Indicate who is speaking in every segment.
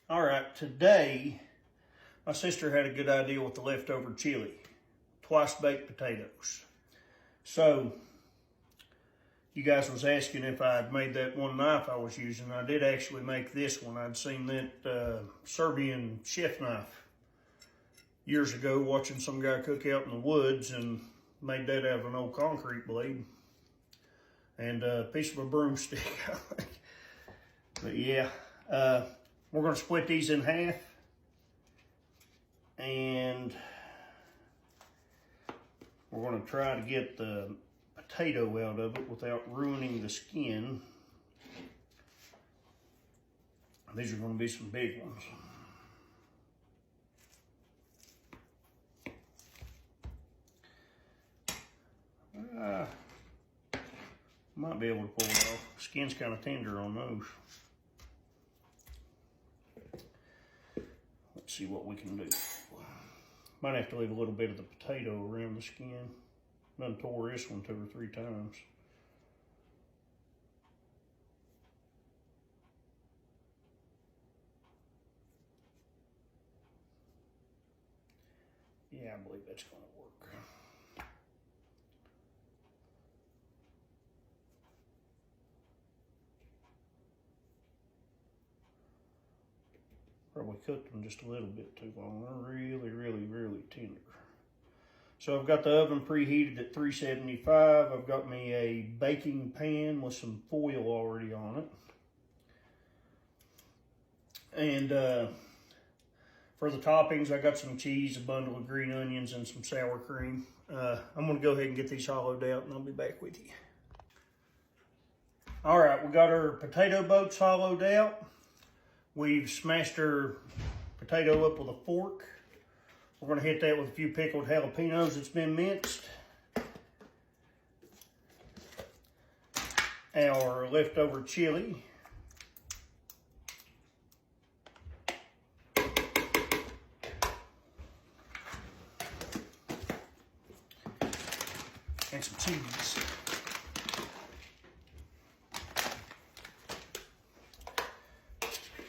Speaker 1: All right, today my sister had a good idea with the leftover chili, twice baked potatoes. So you guys was asking if I had made that one knife I was using. I did actually make this one. I'd seen that Serbian chef knife years ago watching some guy cook out in the woods and made that out of an old concrete blade and a piece of a broomstick, I think. But yeah, we're gonna split these in half and we're gonna try to get the potato out of it without ruining the skin. These are gonna be some big ones. Might be able to pull it off. Skin's kind of tender on those. Let's see what we can do. Might have to leave a little bit of the potato around the skin. Done tore this one 2 or 3 times. Yeah, I believe that's gonna work. Probably cooked them just a little bit too long. They're really tender. So I've got the oven preheated at 375. I've got me a baking pan with some foil already on it. And for the toppings, I got some cheese, a bundle of green onions, and some sour cream. I'm gonna go ahead and get these hollowed out and I'll be back with you. All right, we got our potato boats hollowed out. We've smashed our potato up with a fork. We're gonna hit that with a few pickled jalapenos that's been minced. Our leftover chili. And some cheese.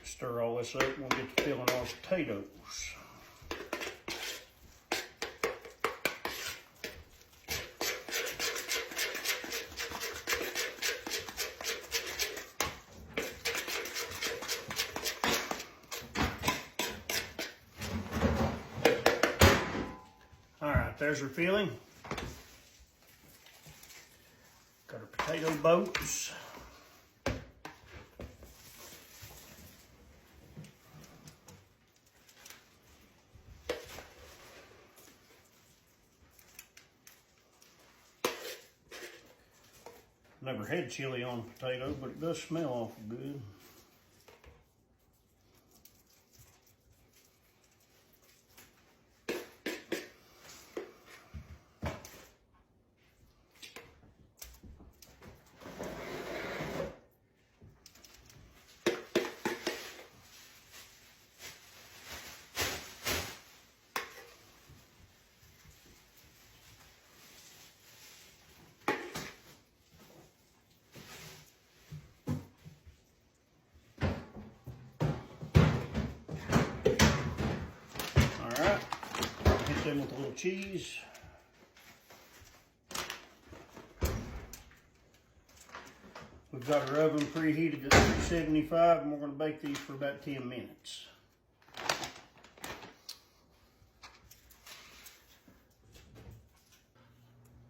Speaker 1: Stir all this up and we'll get to filling our potatoes. All right, there's our filling. Got our potato boats. Never had chili on potato, but it does smell awful good. Hit them with a little cheese. We've got our oven preheated at 375 and we're going to bake these for about 10 minutes.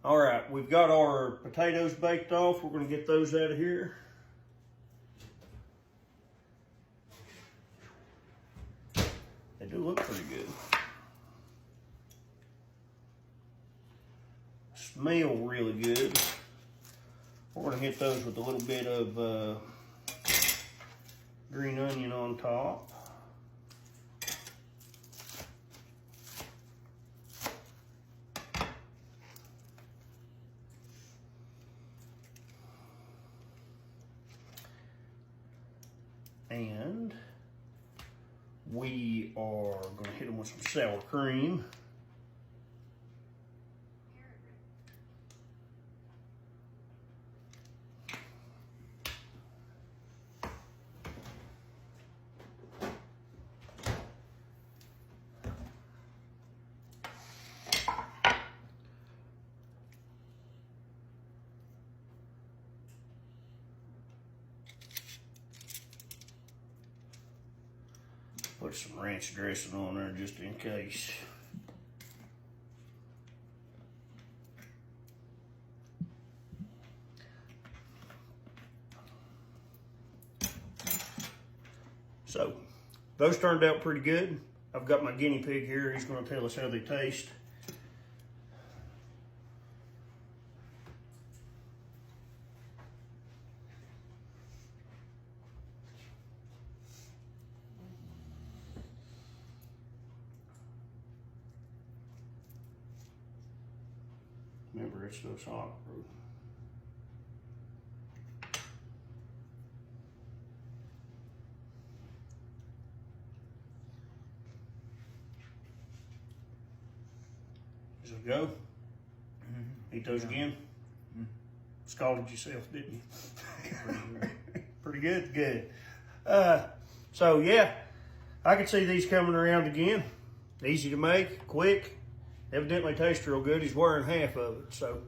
Speaker 1: All right, we've got our potatoes baked off. We're going to get those out of here. They do look pretty good. Smell really good. We're going to hit those with a little bit of green onion on top. And we are going to hit them with some sour cream. Put some ranch dressing on there just in case. So, those turned out pretty good. I've got my guinea pig here. He's going to tell us how they taste. Remember, it's no salt, bro. Does it go? Mm-hmm. Eat those again? Mm-hmm. Scalded yourself, didn't you? Pretty good? Good. So, yeah, I could see these coming around again. Easy to make, quick. Evidently tastes real good. He's wearing half of it. So,